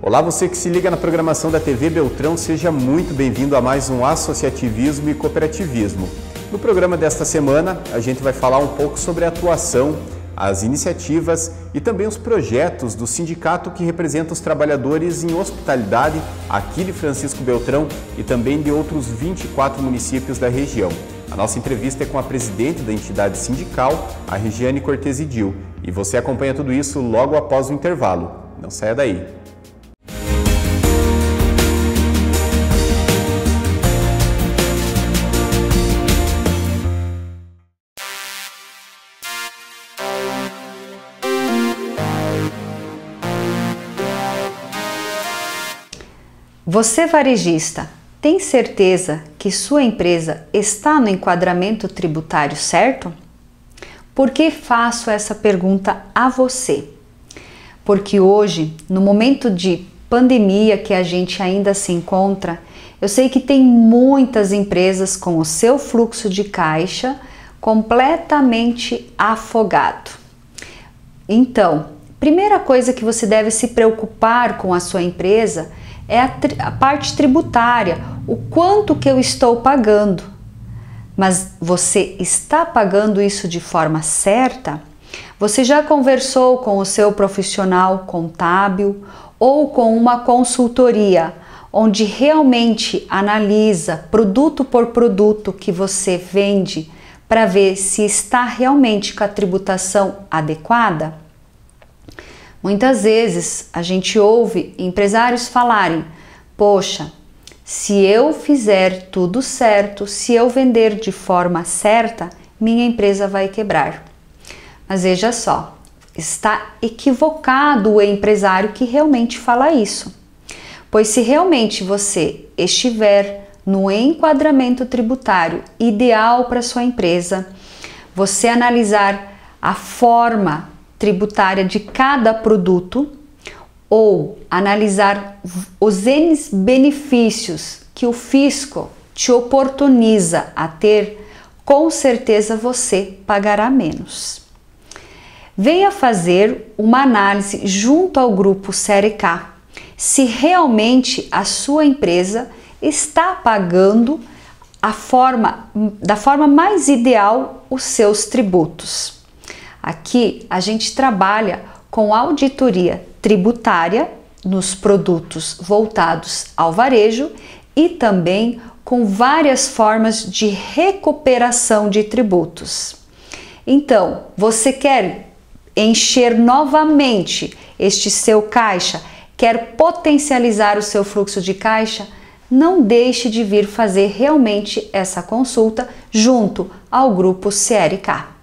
Olá, você que se liga na programação da TV Beltrão, seja muito bem-vindo a mais um Associativismo e Cooperativismo. No programa desta semana, a gente vai falar um pouco sobre a atuação, as iniciativas e também os projetos do sindicato que representa os trabalhadores em hospitalidade aqui de Francisco Beltrão e também de outros 24 municípios da região. A nossa entrevista é com a presidente da entidade sindical, a Regiane Cortesidil, e você acompanha tudo isso logo após o intervalo. Não saia daí! Você, varejista, tem certeza que sua empresa está no enquadramento tributário certo? Por que faço essa pergunta a você? Porque hoje, no momento de pandemia que a gente ainda se encontra, eu sei que tem muitas empresas com o seu fluxo de caixa completamente afogado. Então, primeira coisa que você deve se preocupar com a sua empresa é a parte tributária, o quanto que eu estou pagando. Mas você está pagando isso de forma certa? Você já conversou com o seu profissional contábil ou com uma consultoria, onde realmente analisa produto por produto que você vende para ver se está realmente com a tributação adequada? Muitas vezes a gente ouve empresários falarem: poxa, se eu fizer tudo certo, se eu vender de forma certa, minha empresa vai quebrar. Mas veja só, está equivocado o empresário que realmente fala isso. Pois se realmente você estiver no enquadramento tributário ideal para sua empresa, você analisar a forma tributária de cada produto ou analisar os N benefícios que o fisco te oportuniza a ter, com certeza você pagará menos. Venha fazer uma análise junto ao grupo Série K, se realmente a sua empresa está pagando da forma mais ideal os seus tributos. Aqui a gente trabalha com auditoria tributária nos produtos voltados ao varejo e também com várias formas de recuperação de tributos. Então, você quer encher novamente este seu caixa, quer potencializar o seu fluxo de caixa? Não deixe de vir fazer realmente essa consulta junto ao grupo CRK.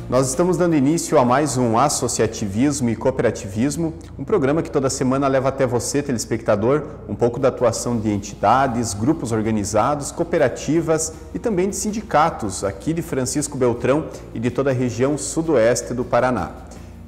Nós estamos dando início a mais um Associativismo e Cooperativismo, um programa que toda semana leva até você, telespectador, um pouco da atuação de entidades, grupos organizados, cooperativas e também de sindicatos aqui de Francisco Beltrão e de toda a região sudoeste do Paraná.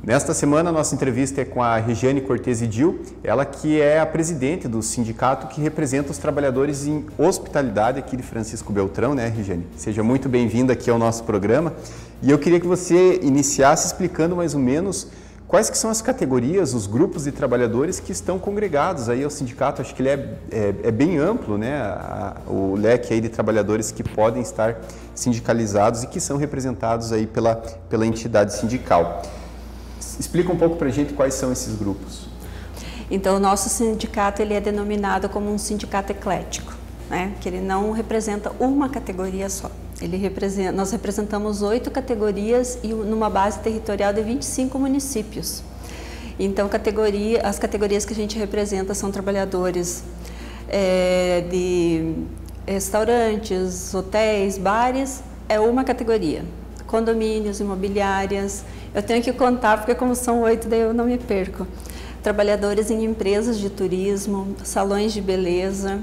Nesta semana, nossa entrevista é com a Regiane Cortesidil, ela que é a presidente do sindicato que representa os trabalhadores em hospitalidade aqui de Francisco Beltrão, né, Regiane? Seja muito bem-vinda aqui ao nosso programa. E eu queria que você iniciasse explicando mais ou menos quais que são as categorias, os grupos de trabalhadores que estão congregados aí ao sindicato. Acho que ele é bem amplo, né, o leque aí de trabalhadores que podem estar sindicalizados e que são representados aí pela entidade sindical. Explica um pouco para a gente quais são esses grupos. Então, o nosso sindicato ele é denominado como um sindicato eclético, né? Que ele não representa uma categoria só. Nós representamos 8 categorias e numa base territorial de 25 municípios. Então, as categorias que a gente representa são trabalhadores de restaurantes, hotéis, bares, é uma categoria. Condomínios, imobiliárias. Eu tenho que contar, porque como são 8, daí eu não me perco. Trabalhadores em empresas de turismo, salões de beleza,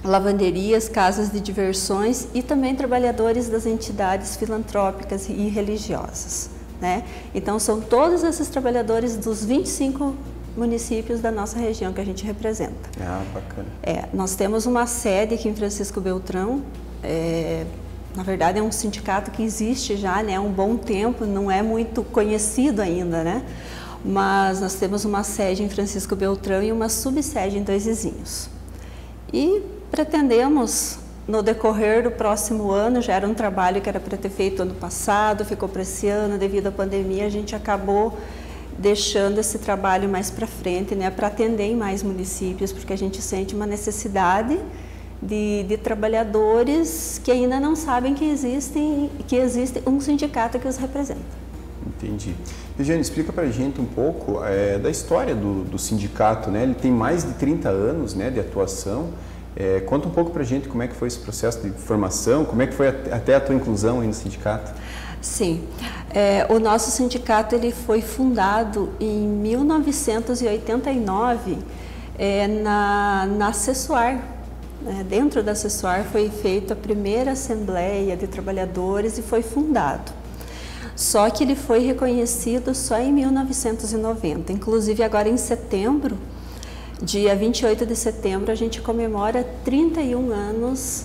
lavanderias, casas de diversões e também trabalhadores das entidades filantrópicas e religiosas. né? Então são todos esses trabalhadores dos 25 municípios da nossa região que a gente representa. Ah, bacana. Nós temos uma sede aqui em Francisco Beltrão, na verdade é um sindicato que existe já, né, há um bom tempo, não é muito conhecido ainda, né? Mas nós temos uma sede em Francisco Beltrão e uma subsede em Dois Vizinhos. E pretendemos, no decorrer do próximo ano, já era um trabalho que era para ter feito ano passado, ficou para esse ano, devido à pandemia, a gente acabou deixando esse trabalho mais para frente, né, para atender em mais municípios, porque a gente sente uma necessidade de trabalhadores que ainda não sabem que existe um sindicato que os representa. Entendi. Regiane, explica para a gente um pouco da história do sindicato, né? Ele tem mais de 30 anos, né, de atuação. Conta um pouco para a gente como é que foi esse processo de formação, como é que foi até a tua inclusão aí no sindicato. Sim, o nosso sindicato ele foi fundado em 1989 na Cessuar. Dentro da Cessuar foi feita a primeira assembleia de trabalhadores e foi fundado. Só que ele foi reconhecido só em 1990, inclusive agora em setembro, dia 28 de setembro, a gente comemora 31 anos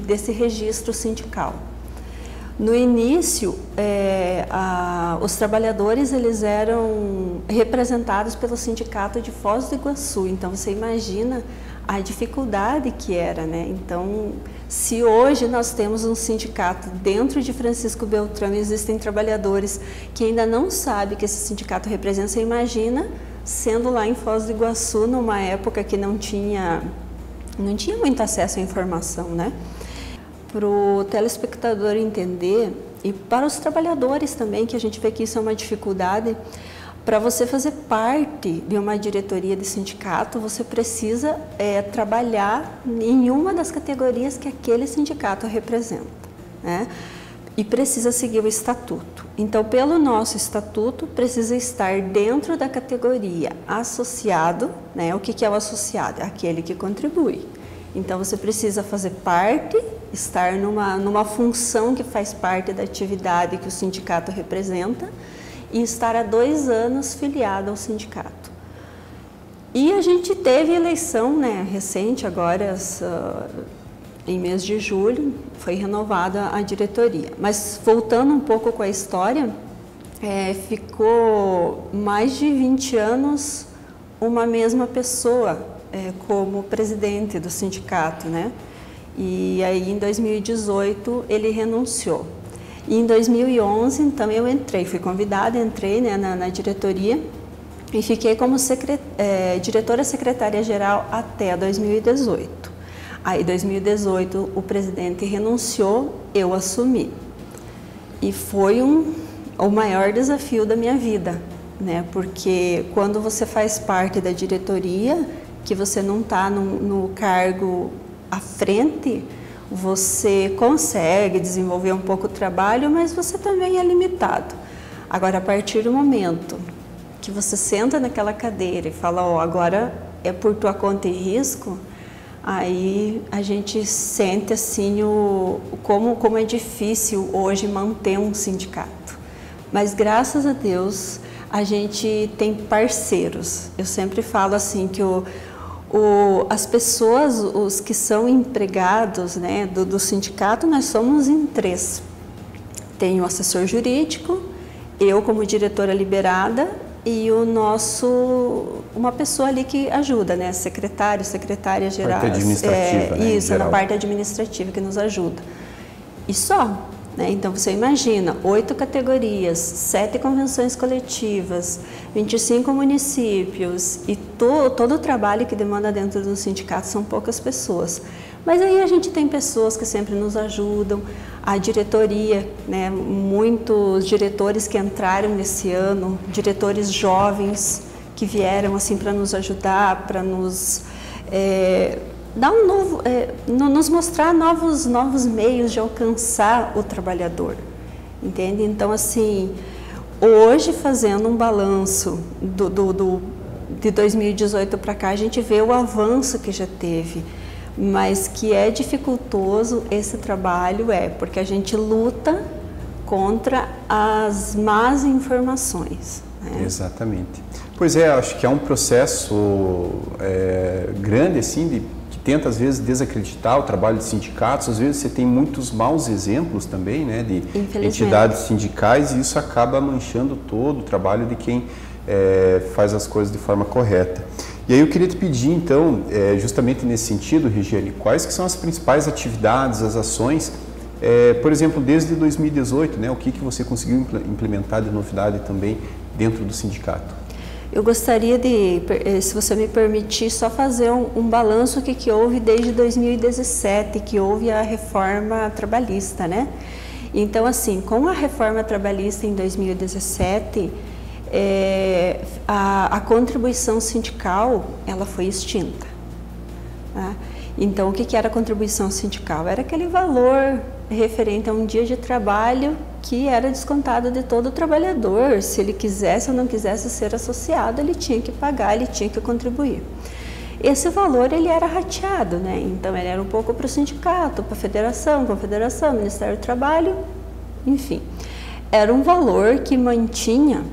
desse registro sindical. No início, os trabalhadores eles eram representados pelo sindicato de Foz do Iguaçu, então você imagina a dificuldade que era, né? Então, se hoje nós temos um sindicato dentro de Francisco Beltrão e existem trabalhadores que ainda não sabem que esse sindicato representa, você imagina sendo lá em Foz do Iguaçu, numa época que não tinha muito acesso à informação, né? Para o telespectador entender e para os trabalhadores também, que a gente vê que isso é uma dificuldade, para você fazer parte de uma diretoria de sindicato, você precisa trabalhar em uma das categorias que aquele sindicato representa, né? E precisa seguir o estatuto. Então, pelo nosso estatuto, precisa estar dentro da categoria associado, né? O que é o associado? É aquele que contribui. Então, você precisa fazer parte, estar numa função que faz parte da atividade que o sindicato representa e estar há 2 anos filiado ao sindicato. E a gente teve eleição, né, recente, agora em mês de julho, foi renovada a diretoria. Mas voltando um pouco com a história, ficou mais de 20 anos uma mesma pessoa como presidente do sindicato, né? E aí em 2018 ele renunciou. E em 2011, então, eu fui convidada, entrei, né, na diretoria e fiquei como diretora secretária-geral até 2018. Aí, em 2018, o presidente renunciou, eu assumi. E foi o maior desafio da minha vida, né, porque quando você faz parte da diretoria, que você não está no cargo à frente, você consegue desenvolver um pouco o trabalho, mas você também é limitado. Agora, a partir do momento que você senta naquela cadeira e fala, agora é por tua conta e risco, aí a gente sente assim como é difícil hoje manter um sindicato. Mas graças a Deus a gente tem parceiros. Eu sempre falo assim que as pessoas, os que são empregados, né, do sindicato, nós somos em 3. Tem o assessor jurídico, eu como diretora liberada e uma pessoa ali que ajuda, né, secretária geral. Parte administrativa, né, isso, na parte administrativa que nos ajuda. E só. Né? Então, você imagina, 8 categorias, 7 convenções coletivas, 25 municípios e todo o trabalho que demanda dentro do sindicato são poucas pessoas. Mas aí a gente tem pessoas que sempre nos ajudam, a diretoria, né? Muitos diretores que entraram nesse ano, diretores jovens que vieram assim para nos ajudar, para nos dar nos mostrar novos meios de alcançar o trabalhador, entende? Então, assim, hoje fazendo um balanço de 2018 para cá, a gente vê o avanço que já teve, mas que é dificultoso esse trabalho, porque a gente luta contra as más informações. Né? Exatamente. Pois é, acho que é um processo grande, assim, que tenta, às vezes, desacreditar o trabalho de sindicatos. Às vezes você tem muitos maus exemplos também, né, de entidades sindicais, e isso acaba manchando todo o trabalho de quem faz as coisas de forma correta. E aí eu queria te pedir, então, justamente nesse sentido, Regiane, quais que são as principais atividades, as ações, por exemplo, desde 2018, né, o que você conseguiu implementar de novidade também dentro do sindicato? Eu gostaria de, se você me permitir, só fazer um balanço que houve desde 2017, que houve a reforma trabalhista, né? Então, assim, com a reforma trabalhista em 2017, a contribuição sindical, ela foi extinta. Tá? Então, o que era a contribuição sindical? Era aquele valor referente a um dia de trabalho que era descontado de todo o trabalhador. Se ele quisesse ou não quisesse ser associado, ele tinha que pagar, ele tinha que contribuir. Esse valor, ele era rateado, né? Então, ele era um pouco para o sindicato, para a federação, confederação, Ministério do Trabalho, enfim. Era um valor que mantinha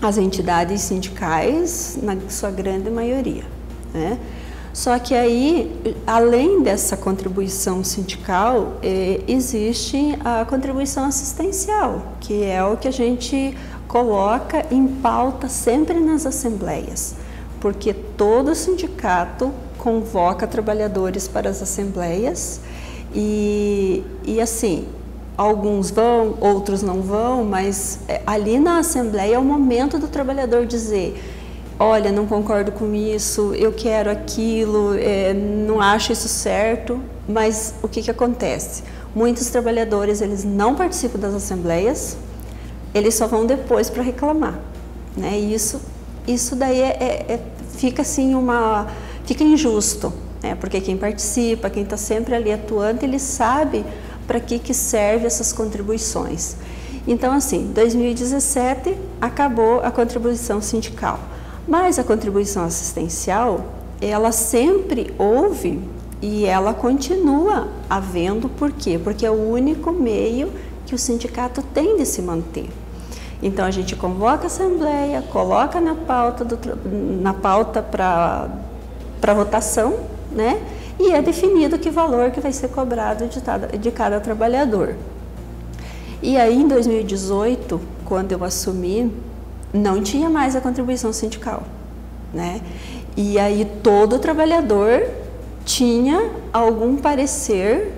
as entidades sindicais, na sua grande maioria, né? Só que aí, além dessa contribuição sindical, existe a contribuição assistencial, que é o que a gente coloca em pauta sempre nas assembleias, porque todo sindicato convoca trabalhadores para as assembleias e assim, alguns vão, outros não vão, mas ali na assembleia é o momento do trabalhador dizer: olha, não concordo com isso, eu quero aquilo, não acho isso certo. Mas o que acontece? Muitos trabalhadores, eles não participam das assembleias, eles só vão depois para reclamar, né? E isso daí fica assim fica injusto, né? Porque quem participa, quem está sempre ali atuando, ele sabe para que serve essas contribuições. Então, assim, 2017 acabou a contribuição sindical. Mas a contribuição assistencial, ela sempre houve e ela continua havendo. Por quê? Porque é o único meio que o sindicato tem de se manter. Então, a gente convoca a assembleia, coloca na pauta para votação, né? E é definido que valor que vai ser cobrado de cada trabalhador. E aí, em 2018, quando eu assumi, não tinha mais a contribuição sindical, né? E aí todo trabalhador tinha algum parecer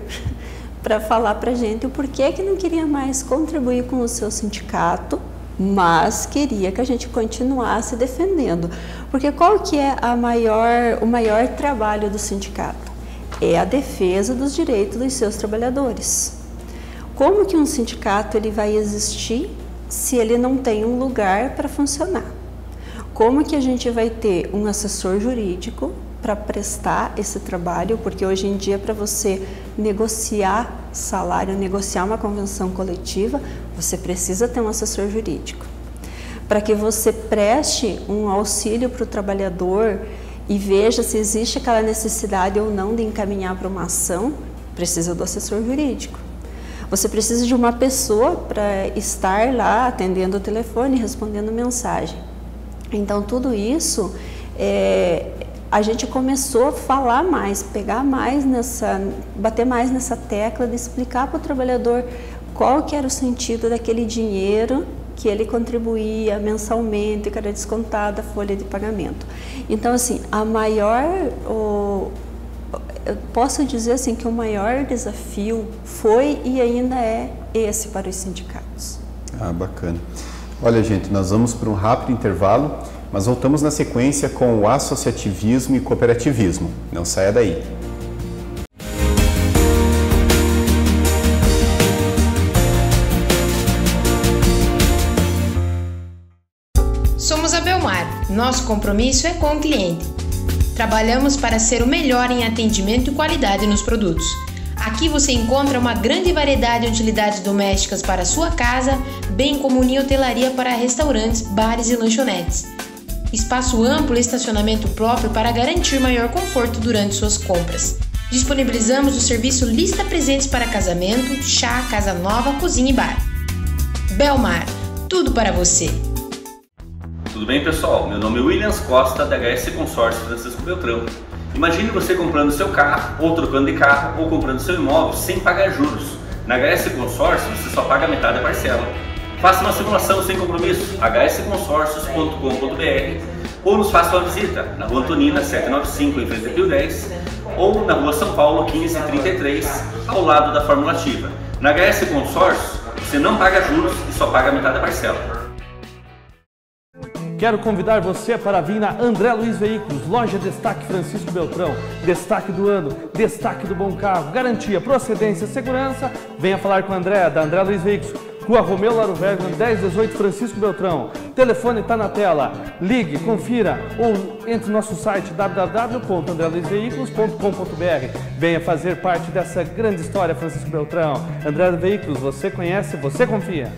para falar para a gente o porquê que não queria mais contribuir com o seu sindicato, mas queria que a gente continuasse defendendo. Porque qual que é o maior trabalho do sindicato? É a defesa dos direitos dos seus trabalhadores. Como que um sindicato ele vai existir se ele não tem um lugar para funcionar? Como que a gente vai ter um assessor jurídico para prestar esse trabalho? Porque hoje em dia, para você negociar salário, negociar uma convenção coletiva, você precisa ter um assessor jurídico. Para que você preste um auxílio para o trabalhador e veja se existe aquela necessidade ou não de encaminhar para uma ação, precisa do assessor jurídico. Você precisa de uma pessoa para estar lá atendendo o telefone, respondendo mensagem. Então, tudo isso, a gente começou a falar mais, bater mais nessa tecla de explicar para o trabalhador qual que era o sentido daquele dinheiro que ele contribuía mensalmente, que era descontada a folha de pagamento. Então, assim, eu posso dizer assim que o maior desafio foi e ainda é esse para os sindicatos. Ah, bacana. Olha, gente, nós vamos para um rápido intervalo, mas voltamos na sequência com o associativismo e cooperativismo. Não saia daí. Somos a Belmar. Nosso compromisso é com o cliente. Trabalhamos para ser o melhor em atendimento e qualidade nos produtos. Aqui você encontra uma grande variedade de utilidades domésticas para a sua casa, bem como unir hotelaria para restaurantes, bares e lanchonetes. Espaço amplo e estacionamento próprio para garantir maior conforto durante suas compras. Disponibilizamos o serviço Lista Presentes para casamento, chá, casa nova, cozinha e bar. Belmar, tudo para você. Tudo bem, pessoal? Meu nome é Williams Costa, da HS Consórcio Francisco Beltrão. Imagine você comprando seu carro, ou trocando de carro, ou comprando seu imóvel sem pagar juros. Na HS Consórcio você só paga metade da parcela. Faça uma simulação sem compromisso, hsconsórcios.com.br, ou nos faça uma visita na Rua Antonina 795, em frente ao Rio 10, ou na Rua São Paulo 1533, ao lado da Fórmula Ativa. Na HS Consórcios você não paga juros e só paga metade da parcela. Quero convidar você para vir na André Luiz Veículos, loja Destaque Francisco Beltrão. Destaque do ano, destaque do bom carro, garantia, procedência, segurança. Venha falar com a André, da André Luiz Veículos, Rua Romeu Laro Vergman, 1018 Francisco Beltrão. O telefone está na tela. Ligue, confira ou entre no nosso site www.andreluizveículos.com.br. Venha fazer parte dessa grande história Francisco Beltrão. André Veículos, você conhece, você confia.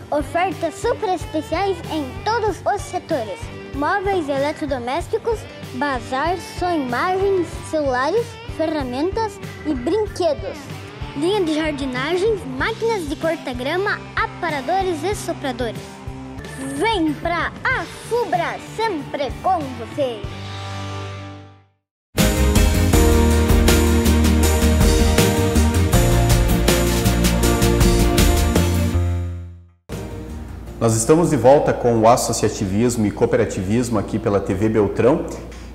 Ofertas super especiais em todos os setores. Móveis eletrodomésticos, bazar, som imagens, celulares, ferramentas e brinquedos. Linha de jardinagem, máquinas de corta-grama, aparadores e sopradores. Vem pra Afubra, sempre com você! Nós estamos de volta com o associativismo e cooperativismo aqui pela TV Beltrão.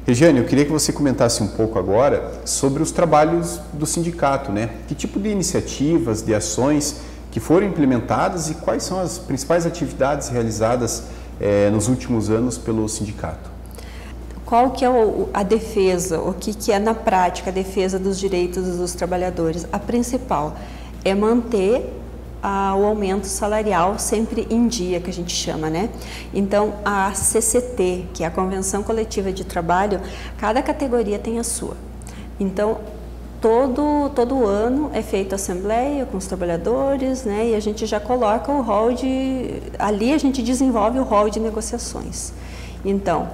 Regiane, eu queria que você comentasse um pouco agora sobre os trabalhos do sindicato, né? Que tipo de iniciativas, de ações que foram implementadas e quais são as principais atividades realizadas nos últimos anos pelo sindicato? Qual que é a defesa, o que é na prática a defesa dos direitos dos trabalhadores? A principal é manter o aumento salarial sempre em dia, que a gente chama, né? Então, a CCT, que é a Convenção Coletiva de Trabalho, cada categoria tem a sua. Então, todo ano é feita assembleia com os trabalhadores, né? E a gente já coloca o rol ali a gente desenvolve o rol de negociações. Então,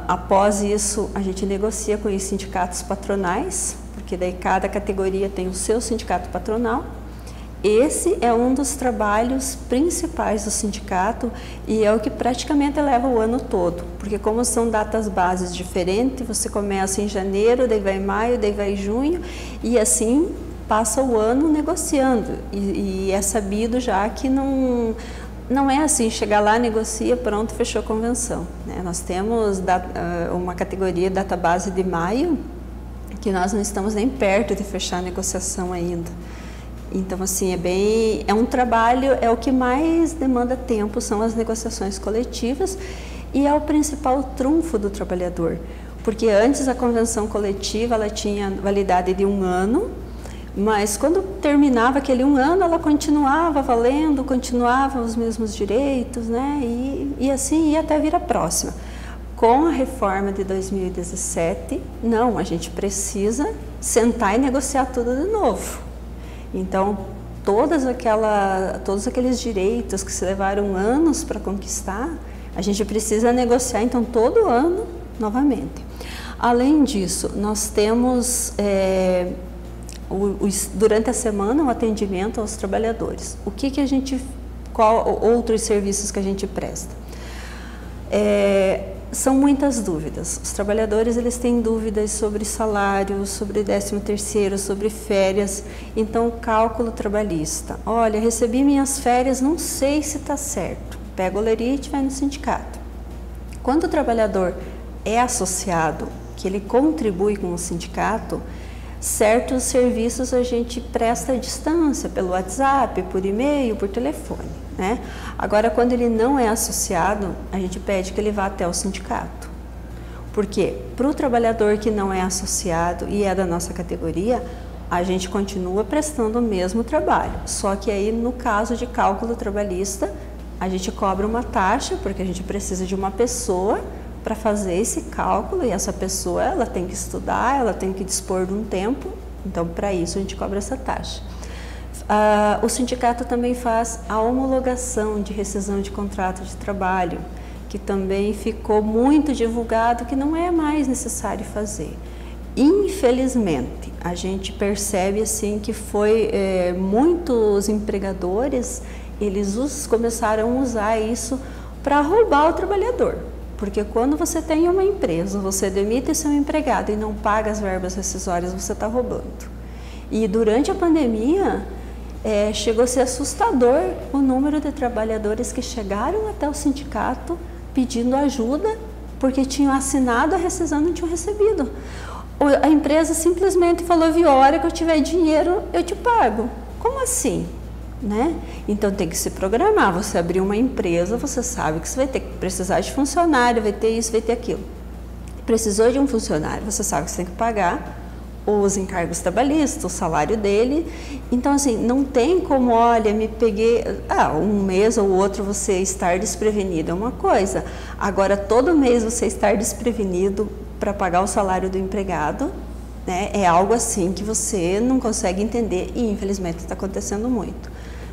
após isso, a gente negocia com os sindicatos patronais, porque daí cada categoria tem o seu sindicato patronal. Esse é um dos trabalhos principais do sindicato e é o que praticamente leva o ano todo, porque como são datas bases diferentes, você começa em janeiro, daí vai em maio, daí vai em junho e assim passa o ano negociando e é sabido já que não é assim, chegar lá, negocia, pronto, fechou a convenção, né? Nós temos uma categoria data base de maio que nós não estamos nem perto de fechar a negociação ainda. Então, assim, é um trabalho, é o que mais demanda tempo, são as negociações coletivas e é o principal trunfo do trabalhador, porque antes a convenção coletiva, ela tinha validade de 1 ano, mas quando terminava aquele 1 ano, ela continuava valendo, continuava os mesmos direitos, né, e assim ia até vir a próxima. Com a reforma de 2017, não, a gente precisa sentar e negociar tudo de novo. Então, todos aqueles direitos que se levaram anos para conquistar, a gente precisa negociar, então, todo ano, novamente. Além disso, nós temos, durante a semana, um atendimento aos trabalhadores. Qual outros serviços que a gente presta? São muitas dúvidas. Os trabalhadores, eles têm dúvidas sobre salário, sobre 13º, sobre férias. Então, o cálculo trabalhista. Olha, recebi minhas férias, não sei se está certo. Pega o lerite e vai no sindicato. Quando o trabalhador é associado, que ele contribui com o sindicato, certos serviços a gente presta à distância, pelo WhatsApp, por e-mail, por telefone, né? Agora, quando ele não é associado, a gente pede que ele vá até o sindicato. Porque para o trabalhador que não é associado e é da nossa categoria, a gente continua prestando o mesmo trabalho. Só que aí, no caso de cálculo trabalhista, a gente cobra uma taxa, porque a gente precisa de uma pessoa para fazer esse cálculo, e essa pessoa, ela tem que estudar, ela tem que dispor de um tempo, então para isso a gente cobra essa taxa. O sindicato também faz a homologação de rescisão de contrato de trabalho, que também ficou muito divulgado, que não é mais necessário fazer. Infelizmente, a gente percebe assim que foi muitos empregadores, eles começaram a usar isso para roubar o trabalhador. Porque quando você tem uma empresa, você demite seu empregado e não paga as verbas rescisórias, você está roubando. E durante a pandemia, chegou a ser assustador o número de trabalhadores que chegaram até o sindicato pedindo ajuda, porque tinham assinado a rescisão e não tinham recebido. A empresa simplesmente falou: viu, a hora que eu tiver dinheiro, eu te pago. Como assim? Né? Então tem que se programar. Você abrir uma empresa, você sabe que você vai ter que precisar de funcionário, vai ter isso, vai ter aquilo. Precisou de um funcionário, você sabe que você tem que pagar os encargos trabalhistas, o salário dele. Então assim, não tem como, olha, me peguei, um mês ou outro você estar desprevenido é uma coisa. Agora todo mês você estar desprevenido para pagar o salário do empregado, né, é algo assim que você não consegue entender e infelizmente está acontecendo muito.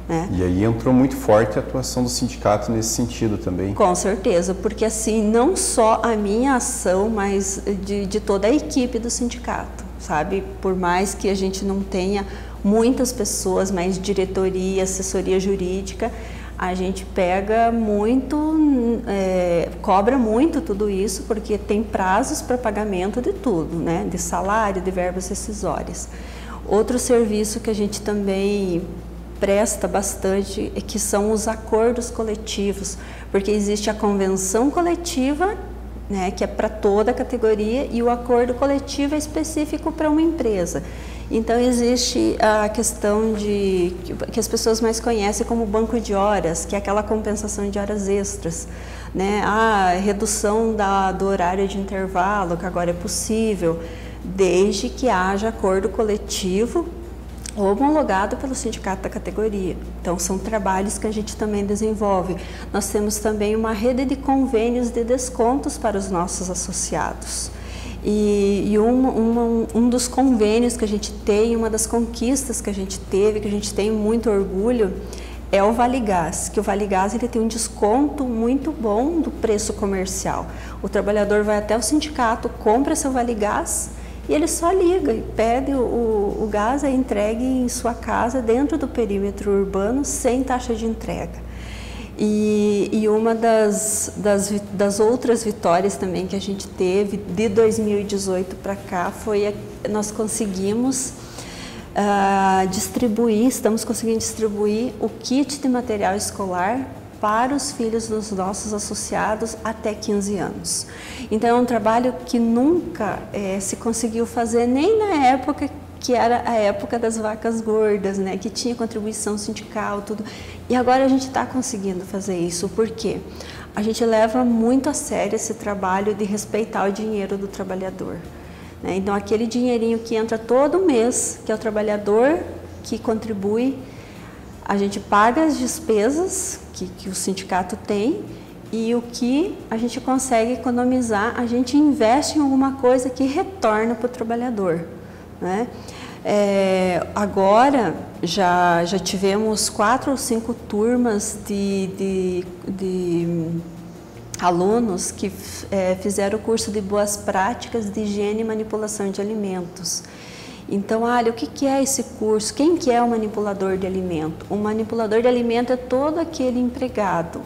Né? E aí entrou muito forte a atuação do sindicato nesse sentido também. Com certeza, porque assim, não só a minha ação, mas de toda a equipe do sindicato, sabe? Por mais que a gente não tenha muitas pessoas, mas diretoria, assessoria jurídica, a gente pega muito, cobra muito tudo isso, porque tem prazos para pagamento de tudo, né? De salário, de verbas rescisórias. Outro serviço que a gente também presta bastante que são os acordos coletivos, porque existe a convenção coletiva, né, que é para toda a categoria, e o acordo coletivo é específico para uma empresa. Então existe a questão que as pessoas mais conhecem como banco de horas, que é aquela compensação de horas extras, né? A redução do horário de intervalo, que agora é possível, desde que haja acordo coletivo homologado pelo sindicato da categoria. Então são trabalhos que a gente também desenvolve. Nós temos também uma rede de convênios de descontos para os nossos associados. E um dos convênios que a gente tem, uma das conquistas que a gente teve, que a gente tem muito orgulho, é o Vale Gás, que o Vale Gás ele tem um desconto muito bom do preço comercial. O trabalhador vai até o sindicato, compra seu Vale Gás e ele só liga e pede o gás, é entregue em sua casa dentro do perímetro urbano sem taxa de entrega. E uma das outras vitórias também que a gente teve de 2018 para cá foi nós conseguimos estamos conseguindo distribuir o kit de material escolar para os filhos dos nossos associados até 15 anos. Então é um trabalho que nunca se conseguiu fazer nem na época que era a época das vacas gordas, né, que tinha contribuição sindical, tudo. E agora a gente está conseguindo fazer isso, porque a gente leva muito a sério esse trabalho de respeitar o dinheiro do trabalhador. Né? Então aquele dinheirinho que entra todo mês, que é o trabalhador que contribui, a gente paga as despesas que o sindicato tem e o que a gente consegue economizar, a gente investe em alguma coisa que retorna para o trabalhador. Né? Agora já tivemos 4 ou 5 turmas de alunos que fizeram o curso de boas práticas de higiene e manipulação de alimentos. Então, olha, o que é esse curso? Quem que é o manipulador de alimento? O manipulador de alimento é todo aquele empregado.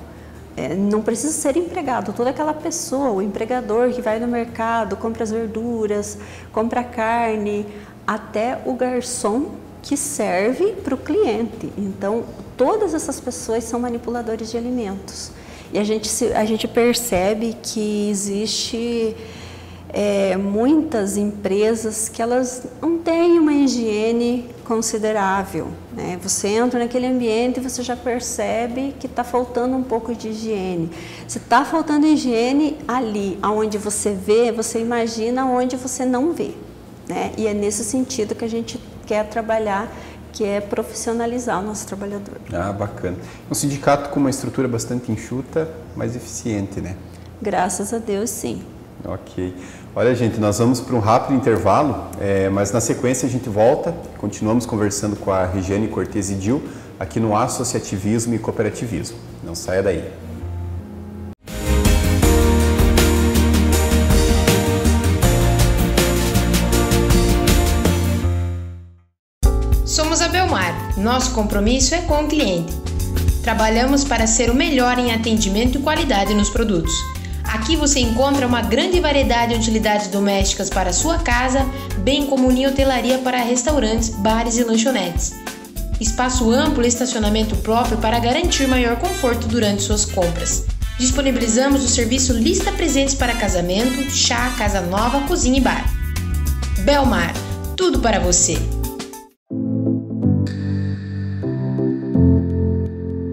Não precisa ser empregado, toda aquela pessoa, o empregador que vai no mercado, compra as verduras, compra a carne, até o garçom que serve para o cliente. Então, todas essas pessoas são manipuladores de alimentos. E a gente percebe que existe muitas empresas que elas não têm uma higiene considerável, né? Você entra naquele ambiente e você já percebe que está faltando um pouco de higiene. Se está faltando higiene ali, onde você vê, você imagina onde você não vê, né? E é nesse sentido que a gente quer trabalhar, que é profissionalizar o nosso trabalhador. Ah, bacana. Um sindicato com uma estrutura bastante enxuta, mas eficiente, né? Graças a Deus, sim. Ok. Olha, gente, nós vamos para um rápido intervalo, mas na sequência a gente volta, continuamos conversando com a Regiane Cortez Idil, aqui no Associativismo e Cooperativismo. Não saia daí. Somos a Belmar. Nosso compromisso é com o cliente. Trabalhamos para ser o melhor em atendimento e qualidade nos produtos. Aqui você encontra uma grande variedade de utilidades domésticas para a sua casa, bem como unir hotelaria para restaurantes, bares e lanchonetes. Espaço amplo e estacionamento próprio para garantir maior conforto durante suas compras. Disponibilizamos o serviço Lista Presentes para casamento, chá, casa nova, cozinha e bar. Belmar, tudo para você.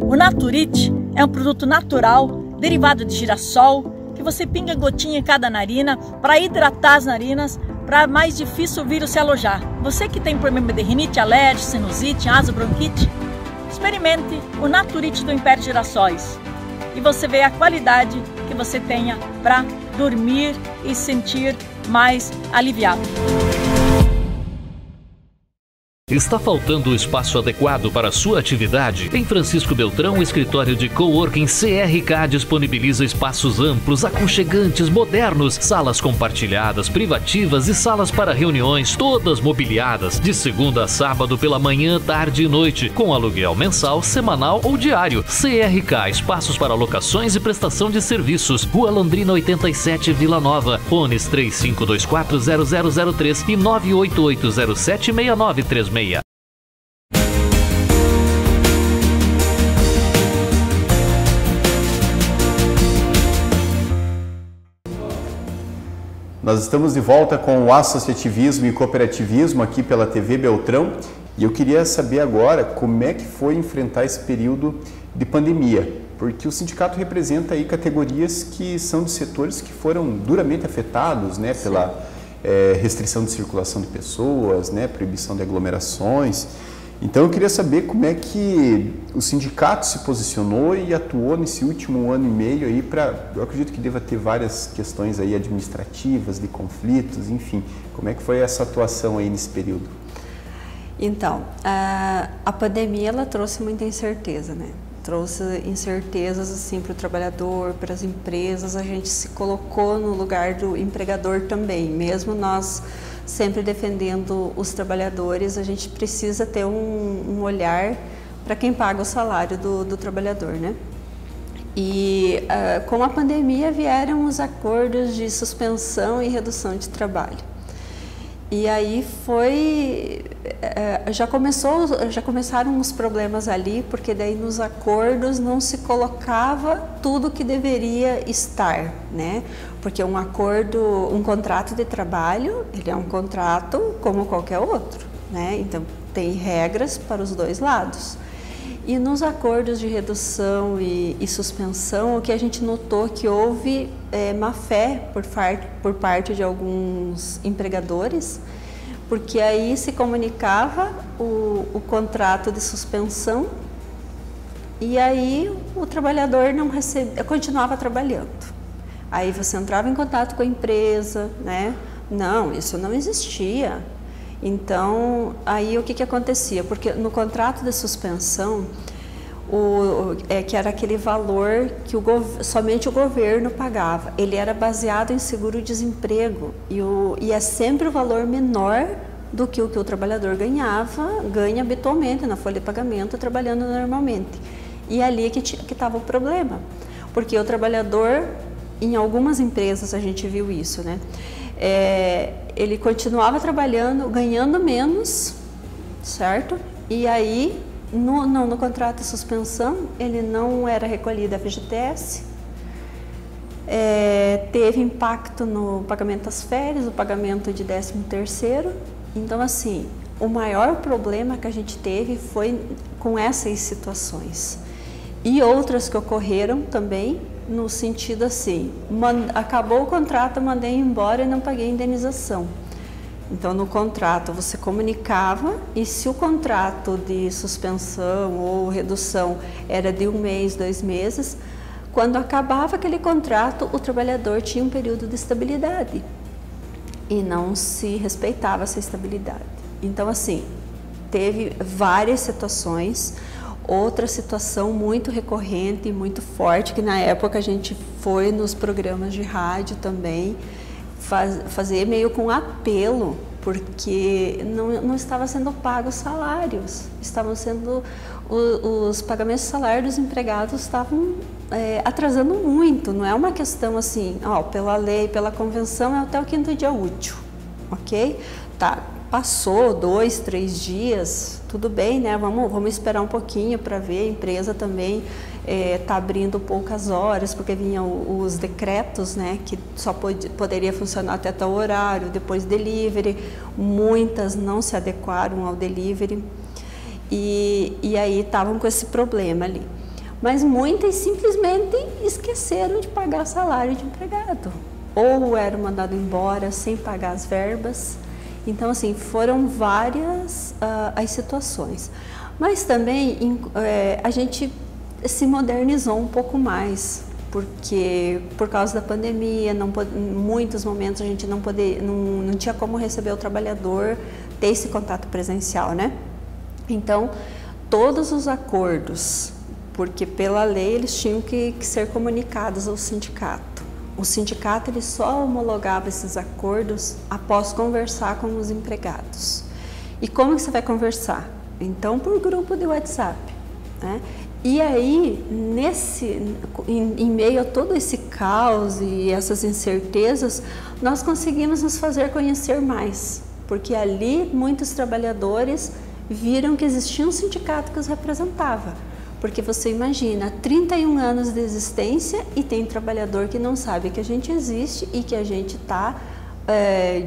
O Naturite é um produto natural, derivado de girassol, que você pinga gotinha em cada narina para hidratar as narinas, para mais difícil o vírus se alojar. Você que tem problema de rinite, alergia, sinusite, asma, bronquite, experimente o Naturite do Império Girassóis e você vê a qualidade que você tenha para dormir e sentir mais aliviado. Está faltando o espaço adequado para a sua atividade? Em Francisco Beltrão, o escritório de coworking CRK disponibiliza espaços amplos, aconchegantes, modernos, salas compartilhadas, privativas e salas para reuniões, todas mobiliadas, de segunda a sábado pela manhã, tarde e noite, com aluguel mensal, semanal ou diário. CRK, espaços para locações e prestação de serviços. Rua Londrina 87, Vila Nova. Fones 35240003 e 988076936. Nós estamos de volta com o associativismo e cooperativismo aqui pela TV Beltrão e eu queria saber agora como é que foi enfrentar esse período de pandemia, porque o sindicato representa aí categorias que são de setores que foram duramente afetados, né, pela restrição de circulação de pessoas, né, proibição de aglomerações. Então eu queria saber como é que o sindicato se posicionou e atuou nesse último ano e meio aí para, eu acredito que deva ter várias questões aí administrativas, de conflitos, enfim, como é que foi essa atuação aí nesse período? Então, a pandemia ela trouxe muita incerteza, né? Trouxe incertezas assim para o trabalhador, para as empresas, a gente se colocou no lugar do empregador também, mesmo nós sempre defendendo os trabalhadores, a gente precisa ter um olhar para quem paga o salário do trabalhador, né? E com a pandemia vieram os acordos de suspensão e redução de trabalho. E aí já começaram os problemas ali, porque daí nos acordos não se colocava tudo que deveria estar, né? Porque um contrato de trabalho, ele é um contrato como qualquer outro, né? Então tem regras para os dois lados. E nos acordos de redução e suspensão, o que a gente notou que houve má fé por parte de alguns empregadores, porque aí se comunicava o contrato de suspensão e aí o trabalhador não continuava trabalhando. Aí você entrava em contato com a empresa, né? Não, isso não existia. Então, aí o que acontecia? Porque no contrato de suspensão, que era aquele valor que somente o governo pagava, ele era baseado em seguro-desemprego e é sempre o valor menor do que o trabalhador ganha habitualmente na folha de pagamento, trabalhando normalmente. E ali que estava o problema, porque o trabalhador, em algumas empresas a gente viu isso, né? Ele continuava trabalhando, ganhando menos, certo? E aí, no contrato de suspensão, ele não era recolhido a FGTS, teve impacto no pagamento das férias, o pagamento de 13º. Então, assim, o maior problema que a gente teve foi com essas situações. E outras que ocorreram também, no sentido assim, acabou o contrato, mandei embora e não paguei indenização. Então, no contrato você comunicava e se o contrato de suspensão ou redução era de 1 mês, 2 meses, quando acabava aquele contrato, o trabalhador tinha um período de estabilidade e não se respeitava essa estabilidade. Então, assim, teve várias situações. Outra situação muito recorrente e muito forte, que na época a gente foi nos programas de rádio também, fazer meio com apelo porque não estava sendo pagos salários, estavam sendo os pagamentos de salário dos empregados estavam atrasando muito. Não é uma questão assim, pela lei, pela convenção é até o 5º dia útil, ok? Tá, passou 2, 3 dias, tudo bem, né? Vamos esperar um pouquinho para ver. A empresa também está abrindo poucas horas, porque vinham os decretos, né? Que só poderia funcionar até tal horário, depois delivery. Muitas não se adequaram ao delivery e aí estavam com esse problema ali. Mas muitas simplesmente esqueceram de pagar salário de empregado, ou eram mandados embora sem pagar as verbas. Então, assim, foram várias as situações. Mas também a gente se modernizou um pouco mais, porque por causa da pandemia, em muitos momentos a gente não tinha como receber o trabalhador, ter esse contato presencial, né? Então, todos os acordos, porque pela lei eles tinham que ser comunicados ao sindicato. O sindicato ele só homologava esses acordos após conversar com os empregados. E como que você vai conversar? Então, por grupo de WhatsApp, né? E aí, em meio a todo esse caos e essas incertezas, nós conseguimos nos fazer conhecer mais, porque ali muitos trabalhadores viram que existia um sindicato que os representava. Porque você imagina, 31 anos de existência e tem trabalhador que não sabe que a gente existe e que a gente está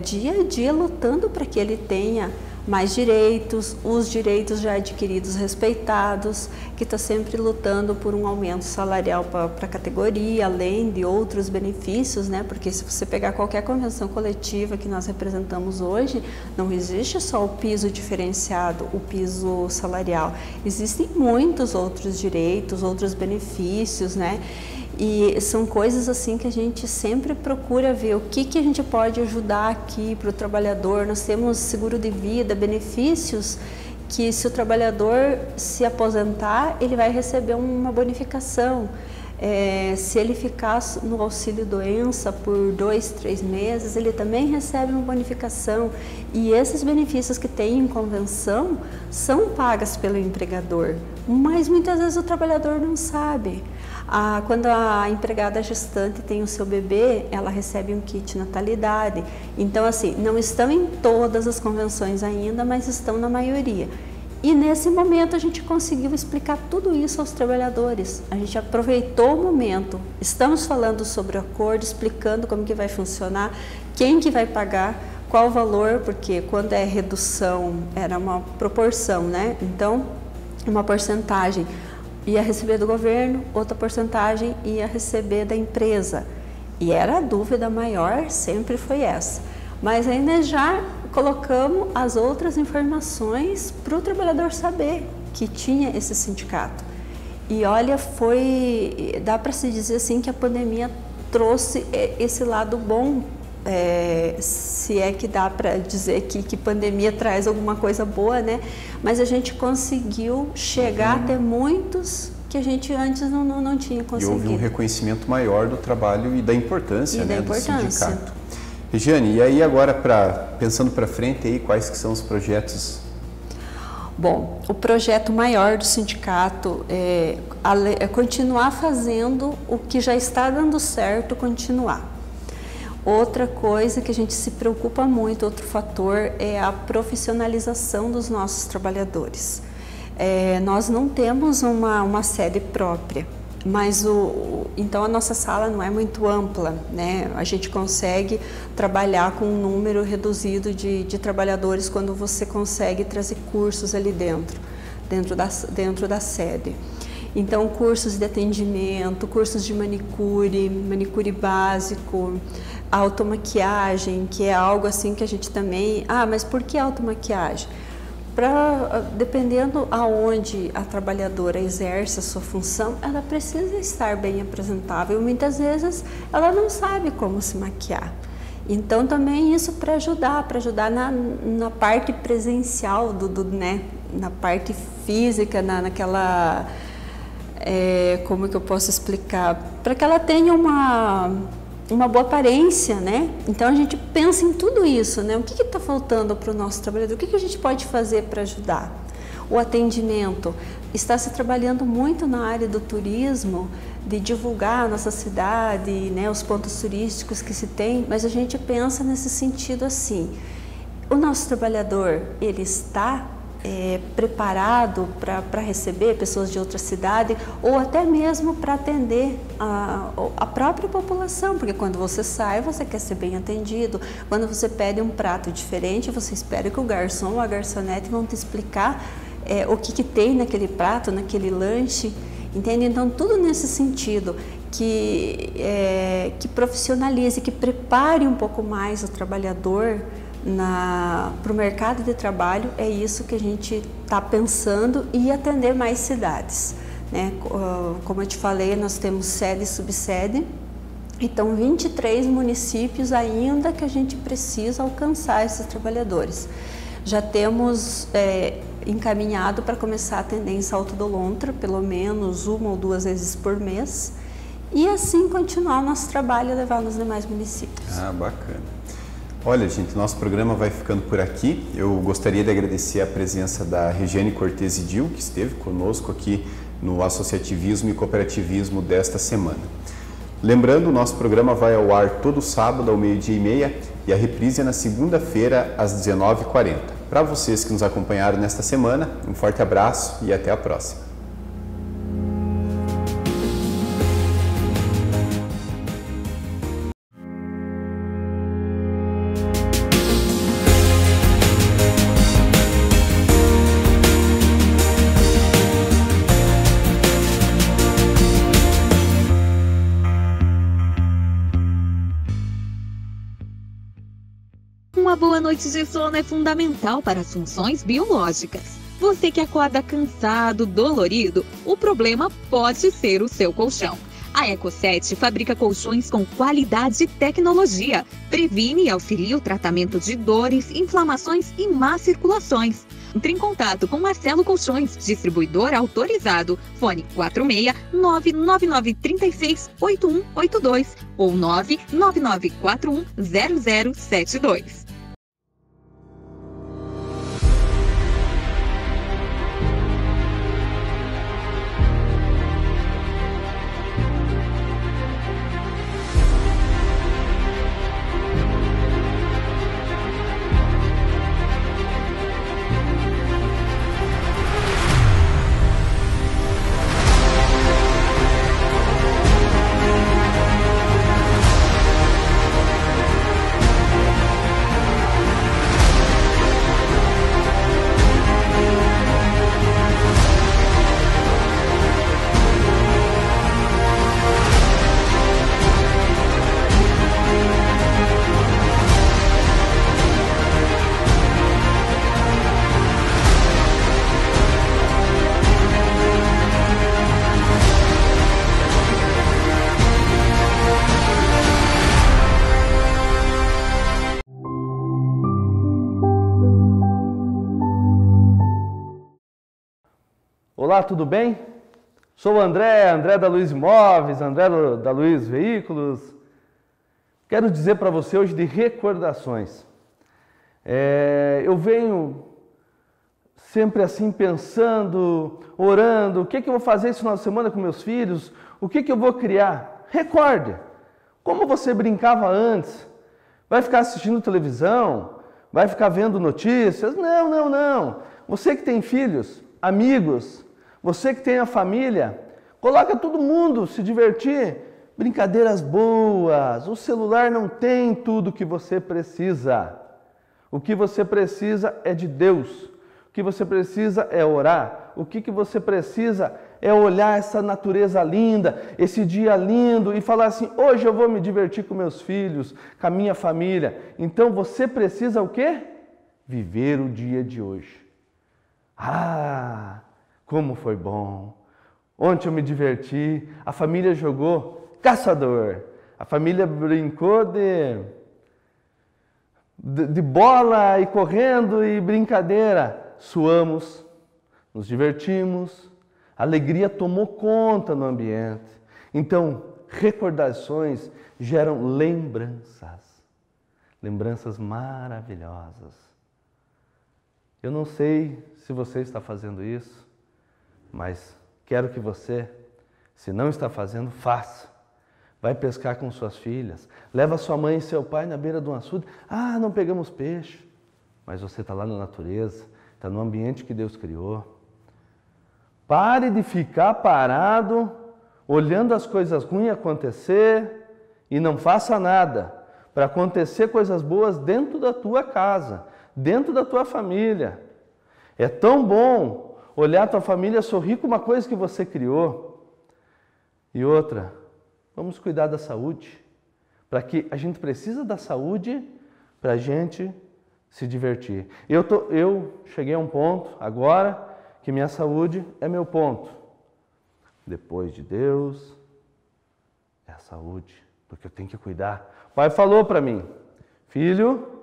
dia a dia lutando para que ele tenha mais direitos, os direitos já adquiridos respeitados, que está sempre lutando por um aumento salarial para a categoria, além de outros benefícios, né? Porque se você pegar qualquer convenção coletiva que nós representamos hoje, não existe só o piso diferenciado, o piso salarial, existem muitos outros direitos, outros benefícios, né? E são coisas assim que a gente sempre procura ver o que a gente pode ajudar aqui para o trabalhador. Nós temos seguro de vida, benefícios que se o trabalhador se aposentar, ele vai receber uma bonificação. Se ele ficar no auxílio doença por 2, 3 meses, ele também recebe uma bonificação. E esses benefícios que tem em convenção são pagas pelo empregador, mas muitas vezes o trabalhador não sabe. Quando a empregada gestante tem o seu bebê, ela recebe um kit natalidade. Então, assim, não estão em todas as convenções ainda, mas estão na maioria. E nesse momento a gente conseguiu explicar tudo isso aos trabalhadores. A gente aproveitou o momento. Estamos falando sobre o acordo, explicando como que vai funcionar, quem que vai pagar, qual o valor, porque quando é redução era uma proporção, né? Então, uma porcentagem ia receber do governo, outra porcentagem ia receber da empresa. E era a dúvida maior, sempre foi essa. Mas ainda já colocamos as outras informações para o trabalhador saber que tinha esse sindicato. E olha, dá para se dizer assim que a pandemia trouxe esse lado bom, se é que dá para dizer que pandemia traz alguma coisa boa, né? Mas a gente conseguiu chegar até muitos que a gente antes não tinha conseguido. E houve um reconhecimento maior do trabalho e da importância, do sindicato. Regiane, e aí agora, pensando para frente, aí, quais que são os projetos? Bom, o projeto maior do sindicato é continuar fazendo o que já está dando certo, continuar. Outra coisa que a gente se preocupa muito, outro fator, é a profissionalização dos nossos trabalhadores. Nós não temos uma sede própria, mas então a nossa sala não é muito ampla, né? A gente consegue trabalhar com um número reduzido de trabalhadores quando você consegue trazer cursos ali dentro da sede. Então, cursos de atendimento, cursos de manicure básico, automaquiagem, que é algo assim que a gente também... mas por que automaquiagem? Dependendo aonde a trabalhadora exerce a sua função, ela precisa estar bem apresentável. Muitas vezes ela não sabe como se maquiar. Então, também isso para ajudar na parte presencial, né? Na parte física, naquela... como que eu posso explicar? Para que ela tenha uma boa aparência, né? Então a gente pensa em tudo isso, né? O que está faltando para o nosso trabalhador? O que a gente pode fazer para ajudar? O atendimento. Está se trabalhando muito na área do turismo, de divulgar a nossa cidade, né, os pontos turísticos que se tem, mas a gente pensa nesse sentido assim, o nosso trabalhador, ele está preparado para receber pessoas de outra cidade ou até mesmo para atender a própria população, porque quando você sai, você quer ser bem atendido, quando você pede um prato diferente, você espera que o garçom ou a garçonete vão te explicar o que tem naquele prato, naquele lanche, entende? Então, tudo nesse sentido, que profissionalize, que prepare um pouco mais o trabalhador para o mercado de trabalho, é isso que a gente está pensando, e atender mais cidades, né? Como eu te falei, nós temos sede e subsede, então 23 municípios ainda que a gente precisa alcançar esses trabalhadores. Já temos encaminhado para começar a atender em Salto do Lontra, pelo menos 1 ou 2 vezes por mês, e assim continuar o nosso trabalho e levar nos demais municípios. Ah, bacana. Olha, gente, nosso programa vai ficando por aqui. Eu gostaria de agradecer a presença da Regiane Cortez Idil, que esteve conosco aqui no Associativismo e Cooperativismo desta semana. Lembrando, o nosso programa vai ao ar todo sábado ao 12h30 e a reprise é na segunda-feira às 19h40. Para vocês que nos acompanharam nesta semana, um forte abraço e até a próxima. Uma boa noite de sono é fundamental para as funções biológicas. Você que acorda cansado, dolorido, o problema pode ser o seu colchão. A Eco7 fabrica colchões com qualidade e tecnologia. Previne e auxilia o tratamento de dores, inflamações e más circulações. Entre em contato com Marcelo Colchões, distribuidor autorizado. Fone 46 99936 8182 ou 99941 0072. Olá, tudo bem? Sou o André da Luiz Imóveis, André da Luiz Veículos. Quero dizer para você hoje de recordações. Eu venho sempre assim pensando, orando, o que eu vou fazer esse final de semana com meus filhos, o que eu vou criar. Recorde, como você brincava antes, vai ficar assistindo televisão, vai ficar vendo notícias? Não. Você que tem filhos, amigos, você que tem a família, coloca todo mundo se divertir, brincadeiras boas. O celular não tem tudo o que você precisa. O que você precisa é de Deus. O que você precisa é orar. O que você precisa é olhar essa natureza linda, esse dia lindo e falar assim, hoje eu vou me divertir com meus filhos, com a minha família. Então você precisa o quê? Viver o dia de hoje. Ah, como foi bom! Ontem eu me diverti, a família jogou caçador, a família brincou de bola e correndo e brincadeira. Suamos, nos divertimos, a alegria tomou conta no ambiente. Então, recordações geram lembranças. Lembranças maravilhosas. Eu não sei se você está fazendo isso, mas quero que você, se não está fazendo, faça. Vai pescar com suas filhas, leva sua mãe e seu pai na beira de um açude. Ah, não pegamos peixe, mas você está lá na natureza, está no ambiente que Deus criou. Pare de ficar parado, olhando as coisas ruins acontecer e não faça nada para acontecer coisas boas dentro da tua casa, dentro da tua família. É tão bom olhar a tua família sorrir com uma coisa que você criou. E outra, vamos cuidar da saúde, para que a gente precisa da saúde para a gente se divertir. Eu cheguei a um ponto agora que minha saúde é meu ponto. Depois de Deus, é a saúde, porque eu tenho que cuidar. O pai falou para mim, filho,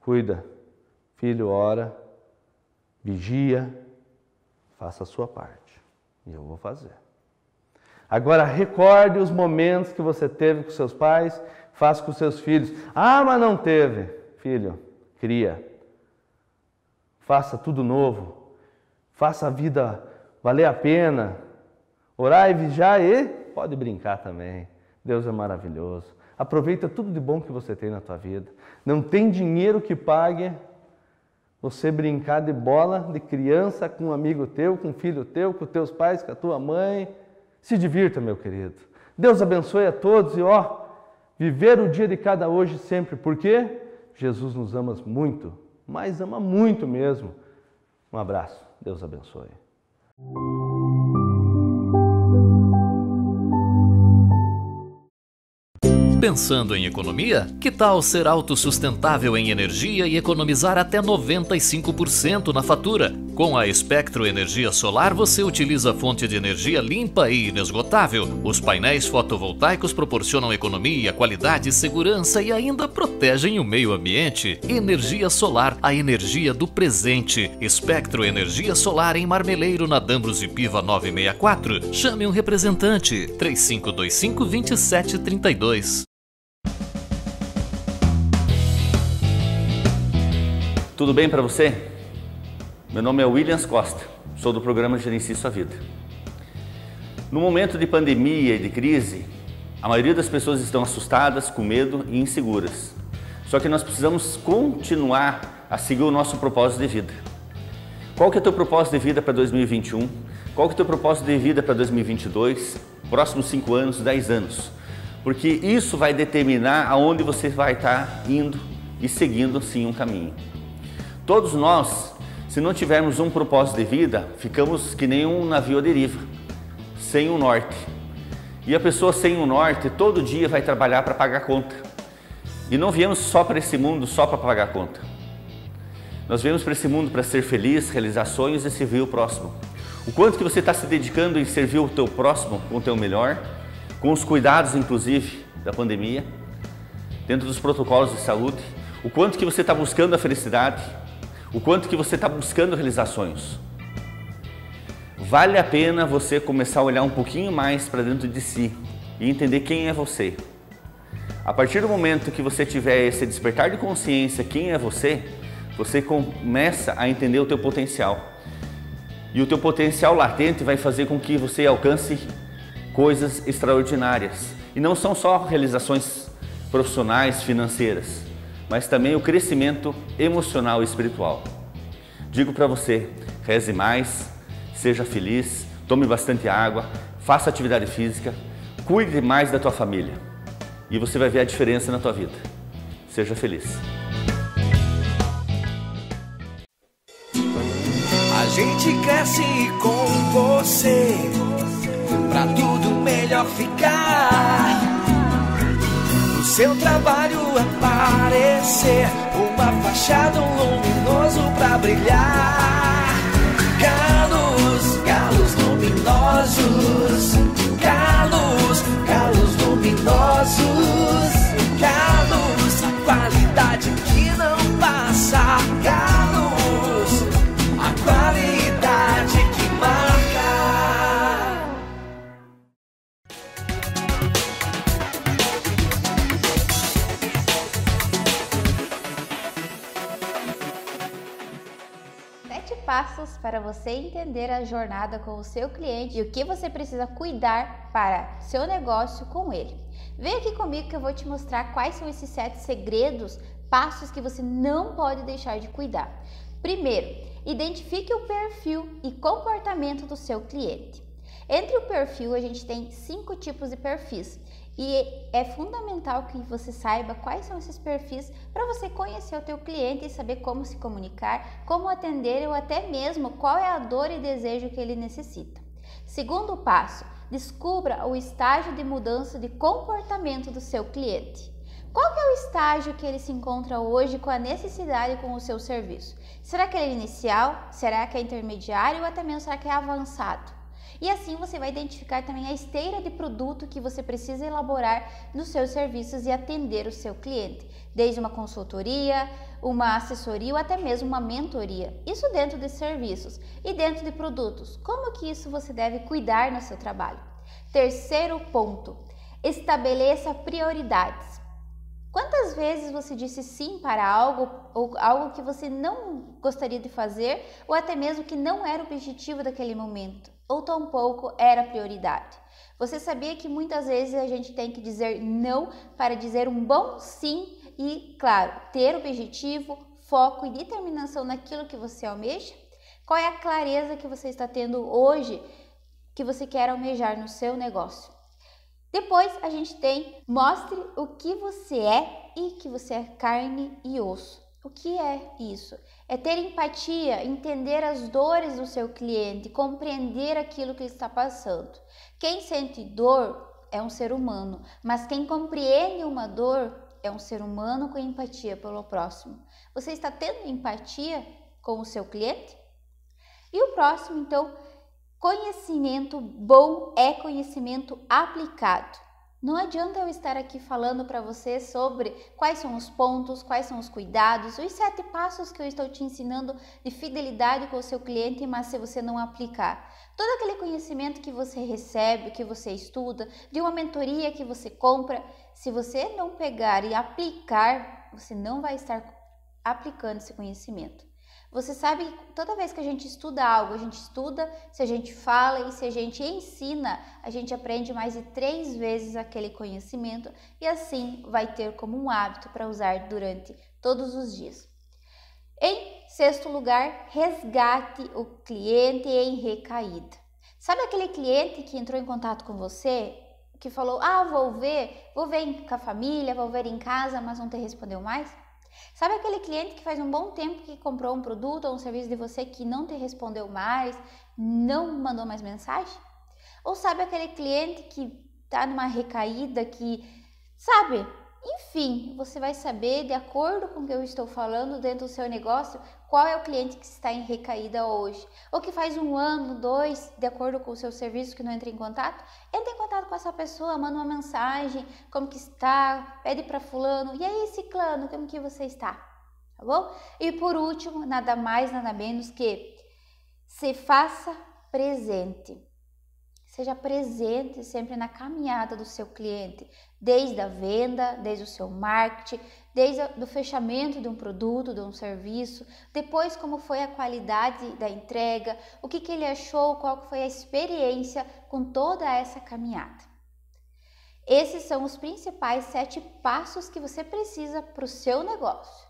cuida. Filho, ora, vigia, faça a sua parte. E eu vou fazer. Agora, recorde os momentos que você teve com seus pais, faça com seus filhos. Ah, mas não teve. Filho, cria. Faça tudo novo. Faça a vida valer a pena. Orar e vigiar e pode brincar também. Deus é maravilhoso. Aproveita tudo de bom que você tem na tua vida. Não tem dinheiro que pague você brincar de bola de criança com um amigo teu, com um filho teu, com teus pais, com a tua mãe. Se divirta, meu querido. Deus abençoe a todos e viver o dia de cada hoje sempre, porque Jesus nos ama muito, mas ama muito mesmo. Um abraço. Deus abençoe. Pensando em economia? Que tal ser autossustentável em energia e economizar até 95% na fatura? Com a Espectro Energia Solar, você utiliza fonte de energia limpa e inesgotável. Os painéis fotovoltaicos proporcionam economia, qualidade, segurança e ainda protegem o meio ambiente. Energia solar, a energia do presente. Espectro Energia Solar em Marmeleiro, na Dambros e Piva 964. Chame um representante. 3525-2732. Tudo bem para você? Meu nome é Willians Costa, sou do programa Gerencie Sua Vida. No momento de pandemia e de crise, a maioria das pessoas estão assustadas, com medo e inseguras. Só que nós precisamos continuar a seguir o nosso propósito de vida. Qual que é o teu propósito de vida para 2021? Qual que é o teu propósito de vida para 2022? Próximos 5 anos, 10 anos? Porque isso vai determinar aonde você vai estar indo e seguindo sim um caminho. Todos nós, se não tivermos um propósito de vida, ficamos que nem um navio à deriva, sem um norte. E a pessoa sem um norte, todo dia vai trabalhar para pagar a conta. E não viemos só para esse mundo, só para pagar a conta. Nós viemos para esse mundo para ser feliz, realizar sonhos e servir o próximo. O quanto que você está se dedicando em servir o teu próximo com o teu melhor, com os cuidados, inclusive, da pandemia, dentro dos protocolos de saúde, o quanto que você está buscando a felicidade, o quanto que você está buscando realizar sonhos. Vale a pena você começar a olhar um pouquinho mais para dentro de si e entender quem é você. A partir do momento que você tiver esse despertar de consciência, quem é você, você começa a entender o teu potencial. E o teu potencial latente vai fazer com que você alcance coisas extraordinárias. E não são só realizações profissionais, financeiras, mas também o crescimento emocional e espiritual. Digo para você, reze mais, seja feliz, tome bastante água, faça atividade física, cuide mais da tua família e você vai ver a diferença na tua vida. Seja feliz. A gente cresce com você, pra tudo melhor ficar. Seu trabalho aparecer, uma fachada, luminoso pra brilhar. Galos luminosos, galos luminosos, galos, a qualidade que não passa. Galos, a qualidade que marca. para você entender a jornada com o seu cliente e o que você precisa cuidar para seu negócio com ele. Vem aqui comigo que eu vou te mostrar quais são esses 7 segredos, passos que você não pode deixar de cuidar. Primeiro, identifique o perfil e comportamento do seu cliente. Entre o perfil, a gente tem 5 tipos de perfis e é fundamental que você saiba quais são esses perfis para você conhecer o teu cliente e saber como se comunicar, como atender ou até mesmo qual é a dor e desejo que ele necessita. Segundo passo, descubra o estágio de mudança de comportamento do seu cliente. Qual que é o estágio que ele se encontra hoje com a necessidade com o seu serviço? Será que ele é inicial? Será que é intermediário? Ou até mesmo será que é avançado? E assim você vai identificar também a esteira de produto que você precisa elaborar nos seus serviços e atender o seu cliente, desde uma consultoria, uma assessoria ou até mesmo uma mentoria. Isso dentro de serviços e dentro de produtos. Como que isso você deve cuidar no seu trabalho? Terceiro ponto, estabeleça prioridades. Quantas vezes você disse sim para algo ou algo que você não gostaria de fazer ou até mesmo que não era o objetivo daquele momento ou tampouco era prioridade? Você sabia que muitas vezes a gente tem que dizer não para dizer um bom sim e, claro, ter objetivo, foco e determinação naquilo que você almeja? Qual é a clareza que você está tendo hoje que você quer almejar no seu negócio? Depois a gente tem mostre o que você é e que você é carne e osso. O que é isso? É ter empatia, entender as dores do seu cliente, compreender aquilo que ele está passando. Quem sente dor é um ser humano, mas quem compreende uma dor é um ser humano com empatia pelo próximo. Você está tendo empatia com o seu cliente? E o próximo, então, conhecimento bom é conhecimento aplicado. Não adianta eu estar aqui falando para você sobre quais são os pontos, quais são os cuidados, os 7 passos que eu estou te ensinando de fidelidade com o seu cliente, mas se você não aplicar todo aquele conhecimento que você recebe, que você estuda, de uma mentoria que você compra, se você não pegar e aplicar, você não vai estar aplicando esse conhecimento. Você sabe que toda vez que a gente estuda algo, a gente estuda, se a gente fala e se a gente ensina, a gente aprende mais de 3 vezes aquele conhecimento e assim vai ter como um hábito para usar durante todos os dias. Em 6º lugar, resgate o cliente em recaída. Sabe aquele cliente que entrou em contato com você, que falou, vou ver com a família, vou ver em casa, mas não te respondeu mais? Sabe aquele cliente que faz um bom tempo que comprou um produto ou um serviço de você que não te respondeu mais, não mandou mais mensagem? Ou sabe aquele cliente que está numa recaída que, sabe, enfim, você vai saber de acordo com o que eu estou falando dentro do seu negócio, qual é o cliente que está em recaída hoje. Ou que faz 1 ano, 2, de acordo com o seu serviço que não entra em contato, entra em contato com essa pessoa, manda uma mensagem, como que está, pede para fulano, e aí ciclano, como que você está, tá bom? E por último, nada mais, nada menos que se faça presente. Seja presente sempre na caminhada do seu cliente, desde a venda, desde o seu marketing, desde o fechamento de um produto, de um serviço, depois como foi a qualidade da entrega, o que ele achou, qual foi a experiência com toda essa caminhada. Esses são os principais 7 passos que você precisa para o seu negócio.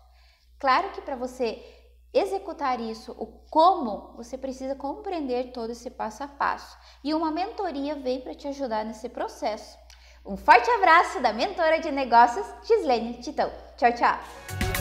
Claro que para você executar isso, o como, você precisa compreender todo esse passo a passo. E uma mentoria vem para te ajudar nesse processo. Um forte abraço da mentora de negócios, Gislene Titão. Tchau, tchau!